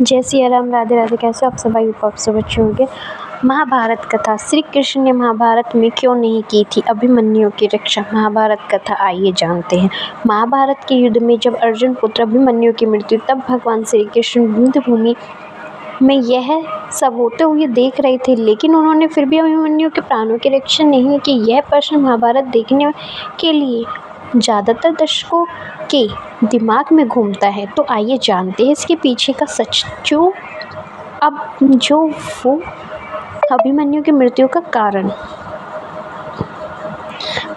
जय सिया राम, राधे राधे। कैसे आप सब? आई आप सब अच्छे होंगे। महाभारत कथा। श्री कृष्ण ने महाभारत में क्यों नहीं की थी अभिमन्यु की रक्षा? महाभारत कथा आइए जानते हैं। महाभारत के युद्ध में जब अर्जुन पुत्र अभिमन्यु की मृत्यु, तब भगवान श्री कृष्ण युद्ध भूमि में यह सब होते हुए देख रहे थे, लेकिन उन्होंने फिर भी अभिमन्यु के प्राणों की रक्षा नहीं की। यह प्रश्न महाभारत देखने के लिए ज़्यादातर दर्शकों के दिमाग में घूमता है, तो आइए जानते हैं इसके पीछे का सच। वो अभिमन्यु की मृत्यु का कारण।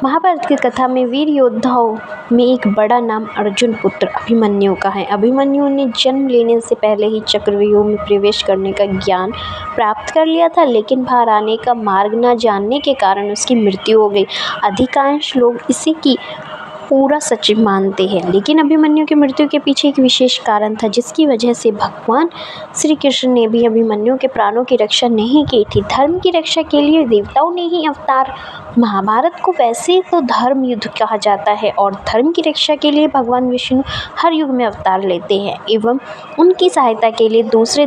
महाभारत की कथा में वीर योद्धाओं में एक बड़ा नाम अर्जुन पुत्र अभिमन्यु का है। अभिमन्यु ने जन्म लेने से पहले ही चक्रव्यूह में प्रवेश करने का ज्ञान प्राप्त कर लिया था, लेकिन बाहर आने का मार्ग न जानने के कारण उसकी मृत्यु हो गई। अधिकांश लोग इसी की पूरा सच मानते हैं, लेकिन अभिमन्यु की मृत्यु के पीछे एक विशेष कारण था, जिसकी वजह से भगवान श्री कृष्ण ने भी अभिमन्यु के प्राणों की रक्षा नहीं की थी। धर्म की रक्षा के लिए देवताओं ने ही अवतार। महाभारत को वैसे तो धर्म युद्ध कहा जाता है, और धर्म की रक्षा के लिए भगवान विष्णु हर युग में अवतार लेते हैं एवं उनकी सहायता के लिए दूसरे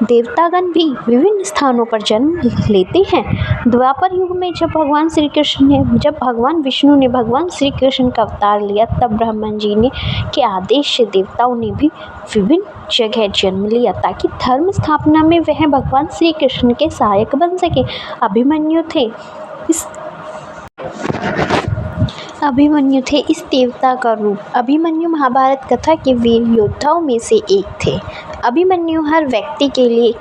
देवतागण भी विभिन्न स्थानों पर जन्म लेते हैं। द्वापर युग में जब भगवान विष्णु ने भगवान श्री कृष्ण का अवतार लिया, तब ब्रह्मा जी ने के आदेश से देवताओं ने भी विभिन्न जगह जन्म लिया, ताकि धर्म स्थापना में वह भगवान श्री कृष्ण के सहायक बन सके। अभिमन्यु थे इस देवता का रूप। अभिमन्यु महाभारत कथा के वीर योद्धाओं में से एक थे। अभिमन्यु हर व्यक्ति के लिए एक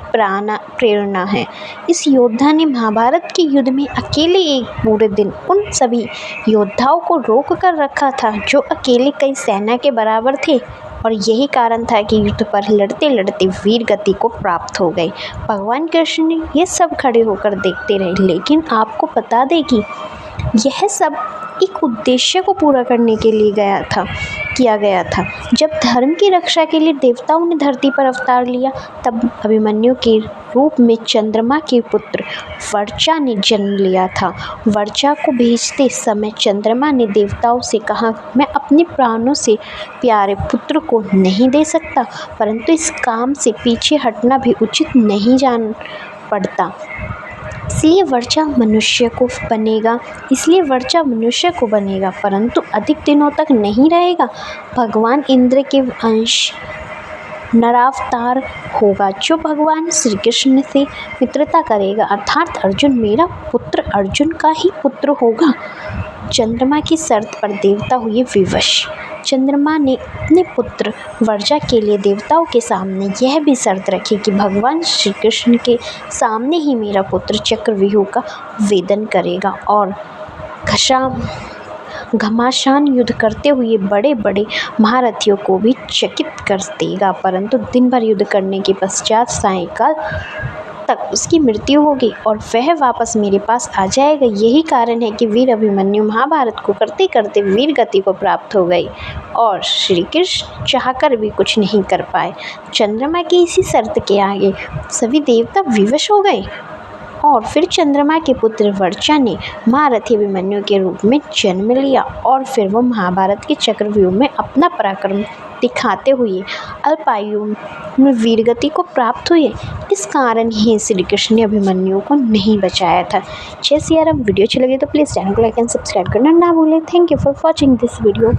प्रेरणा है। इस योद्धा ने महाभारत के युद्ध में अकेले एक पूरे दिन उन सभी योद्धाओं को रोक कर रखा था, जो अकेले कई सेना के बराबर थे, और यही कारण था कि युद्ध पर लड़ते लड़ते वीर गति को प्राप्त हो गए। भगवान कृष्ण ने ये सब खड़े होकर देखते रहे, लेकिन आपको बता दें कि यह सब एक उद्देश्य को पूरा करने के लिए किया गया था। जब धर्म की रक्षा के लिए देवताओं ने धरती पर अवतार लिया, तब अभिमन्यु के रूप में चंद्रमा के पुत्र वर्चा ने जन्म लिया था। वर्चा को भेजते समय चंद्रमा ने देवताओं से कहा, मैं अपने प्राणों से प्यारे पुत्र को नहीं दे सकता, परंतु इस काम से पीछे हटना भी उचित नहीं जान पड़ता, इसलिए वर्चा मनुष्य को बनेगा, परंतु अधिक दिनों तक नहीं रहेगा। भगवान इंद्र के अंश नरावतार होगा, जो भगवान श्री कृष्ण से मित्रता करेगा, अर्थात अर्जुन मेरा पुत्र अर्जुन का ही पुत्र होगा। चंद्रमा की शर्त पर देवता हुए विवश। चंद्रमा ने अपने पुत्र वर्चा के लिए देवताओं के सामने यह भी शर्त रखी कि भगवान श्री कृष्ण के सामने ही मेरा पुत्र चक्रव्यूह का वेदन करेगा और घमासान युद्ध करते हुए बड़े बड़े महारथियों को भी चकित कर देगा। परंतु दिन भर युद्ध करने के पश्चात सायंकाल तक उसकी मृत्यु होगी और वह वापस मेरे पास आ जाएगा। यही कारण है कि वीर अभिमन्यु महाभारत को करते करते वीर गति को प्राप्त हो गई और श्री कृष्ण चाहकर भी कुछ नहीं कर पाए। चंद्रमा की इसी शर्त के आगे सभी देवता विवश हो गए और फिर चंद्रमा के पुत्र वर्चा ने महारथी अभिमन्यु के रूप में जन्म लिया और फिर वो महाभारत के चक्रव्यूह में अपना पराक्रम दिखाते हुए अल्पायु में वीरगति को प्राप्त हुए। इस कारण ही श्री कृष्ण ने अभिमन्यु को नहीं बचाया था। जय सिया राम। वीडियो अच्छी लगी तो प्लीज़ चैनल को लाइक एंड सब्सक्राइब करना ना भूलें। Thank you for watching this video.